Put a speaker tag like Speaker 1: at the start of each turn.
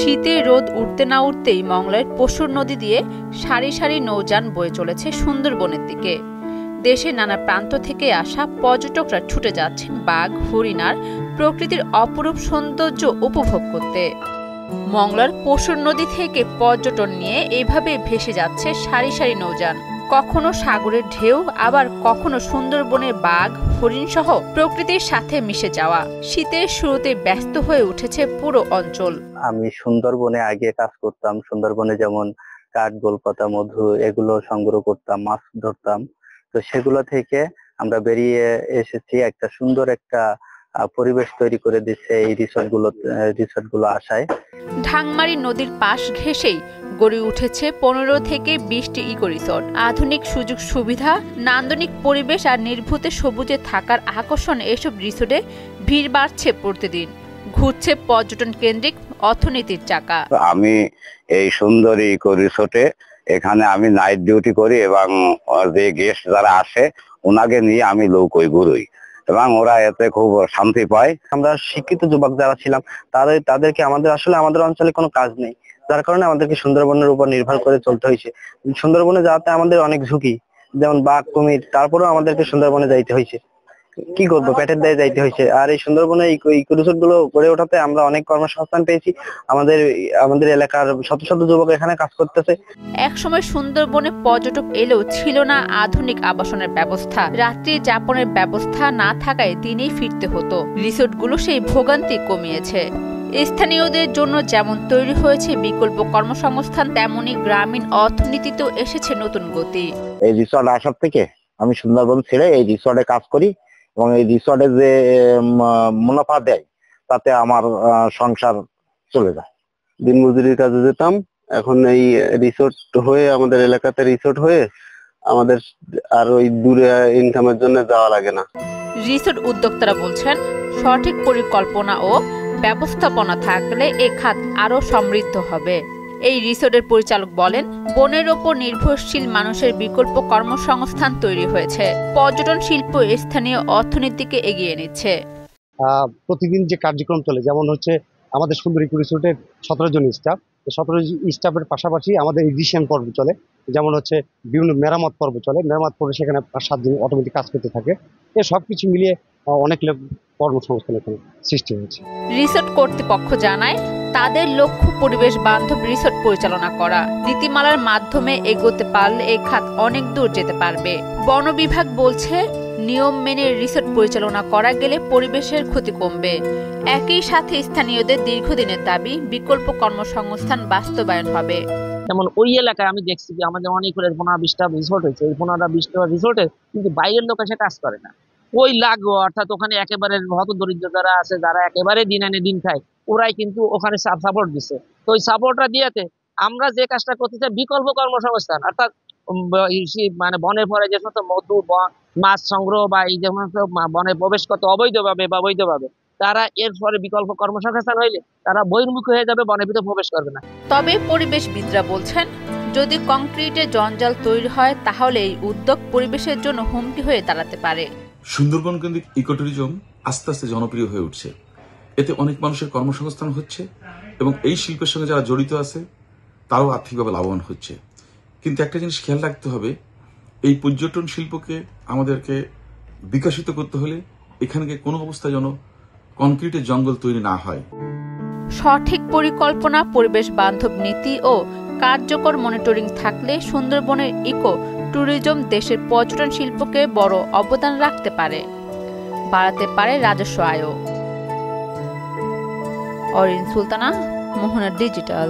Speaker 1: শীতে রোদ উঠতে না উঠতেই মংলার পশুর নদী দিয়ে সারি সারি নৌযান বয়ে চলেছে সুন্দরবনের দিকে। দেশের নানা প্রান্ত থেকে আসা পর্যটকরা ছুটে যাচ্ছেন বাঘ, হরিণ আর প্রকৃতির অপরূপ সৌন্দর্য উপভোগ করতে। মংলার পশুর নদী থেকে পর্যটন নিয়ে এইভাবে ভেসে যাচ্ছে সারি সারি নৌযান। কখনো সাগরের ঢেউ, আবার কখনো সুন্দরবনের বাঘ, হরিণ সহ প্রকৃতির সাথে মিশে যাওয়া। শীতের শুরুতে ব্যস্ত হয়ে উঠেছে পুরো অঞ্চল।
Speaker 2: আমি সুন্দরবনে আগে কাজ করতাম। সুন্দরবনে যেমন কাঠ, গোলপাতা, মধু এগুলো সংগ্রহ করতাম, মাছ ধরতাম। তো সেগুলো থেকে আমরা বেরিয়ে এসেছি, একটা সুন্দর একটা পরিবেশ তৈরি করে দিচ্ছে এই রিসোর্ট গুলো আসায়।
Speaker 1: ঢাংমারি নদীর পাশ ঘেঁষেই গড়ে উঠেছে 15 থেকে 20টি ইকো রিসোর্ট। আধুনিক সুযোগ সুবিধা, নান্দনিক পরিবেশ আর নির্ভুতে সবুজে থাকার আকর্ষণ এসব রিসোর্টে ভিড় বাড়ছে প্রতিদিন। ঘুরছে পর্যটন কেন্দ্রিক অর্থনীতির চাকা।
Speaker 3: আমি এই সুন্দর ইকো রিসোর্টে এখানে আমি নাইট ডিউটি করি এবং যে গেস্ট যারা আসে ওনাকে নিয়ে আমি নৌকোয় ঘুরোই এবং ওরা এতে খুব শান্তি পায়।
Speaker 2: আমরা শিক্ষিত যুবক যারা ছিলাম তাদেরকে আমাদের অঞ্চলে কোনো কাজ নেই, যার কারণে আমাদেরকে সুন্দরবনের উপর নির্ভর করে চলতে হয়েছে। সুন্দরবনে যাতে আমাদের অনেক ঝুঁকি, যেমন বাঘ, কুমির, তারপরেও আমাদেরকে সুন্দরবনে যাইতে হয়েছে। কি করবো, পেটের দায়ে যাইতে হয়েছে। আর এই সুন্দরবনে ইকো রিসোর্ট গুলো গড়ে ওঠাতে আমরা অনেক কর্মসংস্থান পেয়েছি। আমাদের এলাকার শত শত যুবক এখানে কাজ করতেছে।
Speaker 1: একসময় সুন্দরবনে পর্যটক এলেও ছিল না আধুনিক আবাসনের ব্যবস্থা। রাত্রি যাপনের ব্যবস্থা না থাকায় দিনেই ফিরতে হতো। রিসোর্টগুলো সেই ভোগান্তি কমিয়েছে। স্থানীয়দের জন্য যেমন তৈরি হয়েছে বিকল্প কর্মসংস্থান, তেমনি গ্রামীণ অর্থনীতিতেও এসেছে নতুন গতি।
Speaker 3: এই রিসোর্ট আসার থেকে আমি সুন্দরবন ছেড়ে এই রিসোর্টে কাজ করি এবং এই রিসোর্টে যে মুনাফা দেয় তাতে আমার সংসার চলে যায়।
Speaker 2: দিনমজুরির কাজে যেতাম, এখন এই রিসোর্ট হয়ে, আমাদের এলাকাতে রিসোর্ট হয়ে আমাদের আর ওই দূরে ইনকামের জন্য যাওয়া লাগে না।
Speaker 1: রিসোর্ট উদ্যোক্তারা বলছেন, সঠিক পরিকল্পনা ও ব্যবস্থাপনা থাকলে এ খাত আরো সমৃদ্ধ হবে। এই রিসোর্টের পরিচালক বলেন, বনের ওপর নির্ভরশীল মানুষের বিকল্প কর্মসংস্থান তৈরি হয়েছে। পর্যটন শিল্প স্থানীয় অর্থনীতিকে এগিয়ে নিচ্ছে।
Speaker 4: প্রতিদিন যে কার্যক্রম চলে, যেমন হচ্ছে আমাদের সুন্দর ইকো রিসোর্টের 17 জন স্টাফ, 17 স্টাফের পাশাপাশি আমাদের এডিশন পর্ব চলে, যেমন হচ্ছে বিভিন্ন মেরামত পর্ব চলে। মেরামত পর্বে সেখানে 7 দিন অটোমেটিক কাজ করতে থাকে। এ সবকিছু মিলিয়ে অনেক কর্মসংস্থান এখানে সৃষ্টি হয়েছে।
Speaker 1: রিসোর্ট কর্তৃপক্ষ জানায়, তাদের লক্ষ্য পরিবেশ বান্ধব রিসোর্ট পরিচালনা করা। নীতিমালার মাধ্যমে এগোতে পারলে এই খাত অনেক দূর যেতে পারবে। বন বিভাগ বলছে, নিয়ম মেনে রিসোর্ট পরিচালনা করা গেলে পরিবেশের ক্ষতি কমবে। একই সাথে স্থানীয়দের দীর্ঘদিনের দাবি বিকল্প কর্মসংস্থান বাস্তবায়ন হবে।
Speaker 5: যেমন ওই এলাকায় আমি দেখছি যে আমাদের অনেক 15-20টা রিসোর্ট হয়েছে। এই 15-20টা রিসোর্টে কিন্তু বাইরের লোক এসে কাজ করে না। ওই লাগো, অর্থাৎ ওখানে একেবারে হত দরিদ্র যারা আছে, যারা একেবারে দিন আনে দিন খায়, ওরাই কিন্তু ওখানে সাপোর্ট দিচ্ছে। তো ওই সাপোর্টটা দিয়েতে আমরা যে কাজটা করতে চাই বিকল্প কর্মসংস্থান, অর্থাৎ মানে বনের পরে যে সমস্ত মধু, মাছ সংগ্রহ বা এই যে সমস্ত বনে প্রবেশ করতে অবৈধভাবে বা বৈধভাবে, তারা এর পরে বিকল্প কর্মসংস্থান হইলে তারা বহির্মুখ হয়ে যাবে, বনের ভিতরে প্রবেশ করবে না।
Speaker 1: তবে পরিবেশবিদরা বলছেন, যদি কংক্রিটের জঞ্জাল তৈরি হয় তাহলে এই উদ্যোগ পরিবেশের জন্য হুমকি হয়ে দাঁড়াতে পারে।
Speaker 6: সুন্দরবন কেন্দ্রিক ইকোট্যুরিজম আস্তে আস্তে জনপ্রিয় হয়ে উঠছে। এতে অনেক মানুষের কর্মসংস্থান হচ্ছে এবং এই শিল্পের সঙ্গে যারা জড়িত আছে তারাও আর্থিকভাবে লাভবান হচ্ছে। কিন্তু একটা জিনিস খেয়াল রাখতে হবে, এই পর্যটন শিল্পকে আমাদেরকে বিকশিত করতে হলে এখানে কোনো অবস্থায় যেন কংক্রিটের জঙ্গল তৈরি না হয়।
Speaker 1: সঠিক পরিকল্পনা, পরিবেশ বান্ধব নীতি ও কার্যকর মনিটরিং থাকলে সুন্দরবনের ইকো ট্যুরিজম দেশের পর্যটন শিল্পকে বড় অবদান রাখতে পারে, বাড়াতে পারে রাজস্ব আয়ও। অরিন সুলতানা, মোহনা ডিজিটাল।